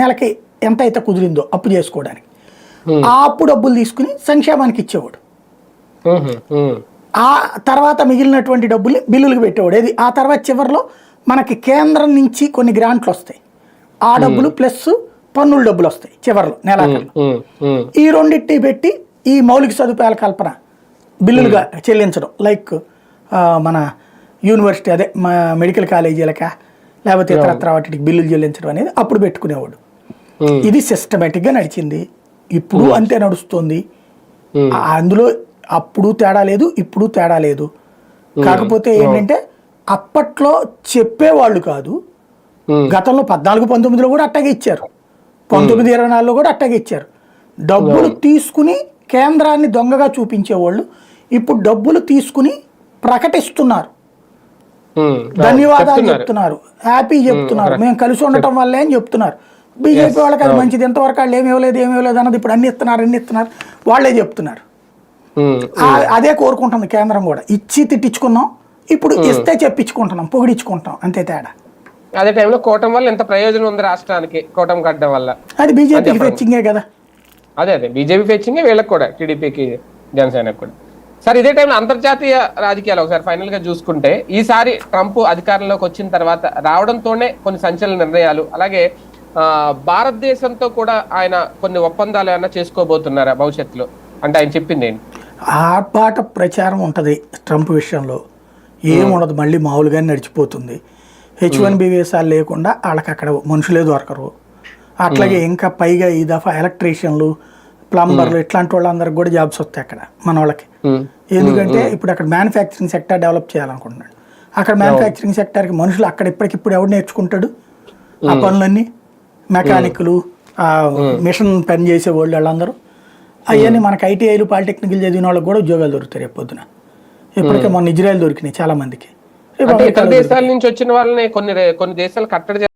నెలకి ఎంత అయితే కుదిరిందో అప్పు చేసుకోవడానికి ఆ అప్పు డబ్బులు తీసుకుని సంక్షేమానికి ఇచ్చేవాడు. ఆ తర్వాత మిగిలినటువంటి డబ్బుల్ని బిల్లులకు పెట్టేవాడు. ఏది ఆ తర్వాత చివరిలో మనకి కేంద్రం నుంచి కొన్ని గ్రాంట్లు వస్తాయి, ఆ డబ్బులు ప్లస్ పన్నుల డబ్బులు వస్తాయి చివరిలో నెలాఖరులో. ఈ రెండింటిని పెట్టి ఈ మౌలిక సదుపాయాల కల్పన బిల్లులుగా చెల్లించడం, లైక్ మన యూనివర్సిటీ అదే మెడికల్ కాలేజీలకా లేకపోతే ఇతరత్ర వాటికి బిల్లులు చెల్లించడం అనేది అప్పుడు పెట్టుకునేవాడు. ఇది సిస్టమేటిక్గా నడిచింది, ఇప్పుడు అంతే నడుస్తుంది. అందులో అప్పుడు తేడా లేదు, ఇప్పుడు తేడా లేదు. కాకపోతే ఏంటంటే అప్పట్లో చెప్పేవాళ్ళు కాదు. గతంలో 14-19లో కూడా అట్టాగే ఇచ్చారు, 19-24లో కూడా అట్టాగే ఇచ్చారు. డబ్బులు తీసుకుని కేంద్రాన్ని దొంగగా చూపించేవాళ్ళు ఇప్పుడు డబ్బులు తీసుకుని ప్రకటిస్తున్నారు, ధన్యవాదాలు చెప్తున్నారు, హ్యాపీ చెప్తున్నారు, మేము కలిసి ఉండటం వల్లే అని చెప్తున్నారు. బీజేపీ వాళ్ళకి అది మంచిది, ఎంతవరకు వాళ్ళు ఏమి ఇవ్వలేదు అన్నది ఇప్పుడు అన్ని ఇస్తున్నారు వాళ్ళే చెప్తున్నారు. అదే కోరుకుంటుంది కేంద్రం కూడా. ఇచ్చి తిట్టించుకున్నాం, ఇప్పుడు ఇస్తే చెప్పించుకుంటున్నాం, పొగిడించుకుంటాం, అంతే తేడా. అదే టైంలో కూటమి వల్ల ఎంత ప్రయోజనం ఉంది రాష్ట్రానికి, కూటమి కట్టడం వల్ల? అది బీజేపీకి ఫెచ్చింగే కదా. అదే బీజేపీ ఫెచ్చింగే వీళ్ళకి కూడా, టీడీపీకి జనసేనకు కూడా. సార్ ఇదే టైంలో అంతర్జాతీయ రాజకీయాలు ఒకసారి ఫైనల్ గా చూసుకుంటే, ఈసారి ట్రంప్ అధికారంలోకి వచ్చిన తర్వాత రావడంతోనే కొన్ని సంచలన నిర్ణయాలు, అలాగే భారతదేశంతో కూడా ఆయన కొన్ని ఒప్పందాలు ఏమన్నా చేసుకోబోతున్నారా భవిష్యత్తులో? అంటే ఆయన చెప్పింది ఏంటి? ఆర్పాట ప్రచారం ఉంటుంది ట్రంప్ విషయంలో, ఏముండదు, మళ్ళీ మామూలుగానే నడిచిపోతుంది. H1B వీసాలు లేకుండా వాళ్ళకి అక్కడ మనుషులే దొరకరు. అట్లాగే ఇంకా పైగా ఈ దఫా ఎలక్ట్రీషియన్లు, ప్లంబర్లు ఇట్లాంటి వాళ్ళందరికి కూడా జాబ్స్ వస్తాయి అక్కడ మన వాళ్ళకి. ఎందుకంటే ఇప్పుడు అక్కడ మ్యానుఫ్యాక్చరింగ్ సెక్టర్ డెవలప్ చేయాలనుకుంటున్నాడు. అక్కడ మ్యానుఫ్యాక్చరింగ్ సెక్టర్కి మనుషులు అక్కడ ఇప్పటికిప్పుడు ఎవడు నేర్చుకుంటాడు ఆ పనులన్నీ? మెకానిక్లు, మిషన్ పని చేసేవాళ్ళు వాళ్ళందరూ. అవన్నీ మనకి ఐటీఐలు పాలిటెక్నికల్ చదివిన వాళ్ళకి కూడా ఉద్యోగాలు దొరుకుతాయి రేపు పొద్దున. ఇప్పటికే మొన్న ఇజ్రాయెల్ దొరికినాయి చాలా మందికి. ఇతర దేశాల నుంచి వచ్చిన వాళ్ళని కొన్ని దేశాలు కట్టడి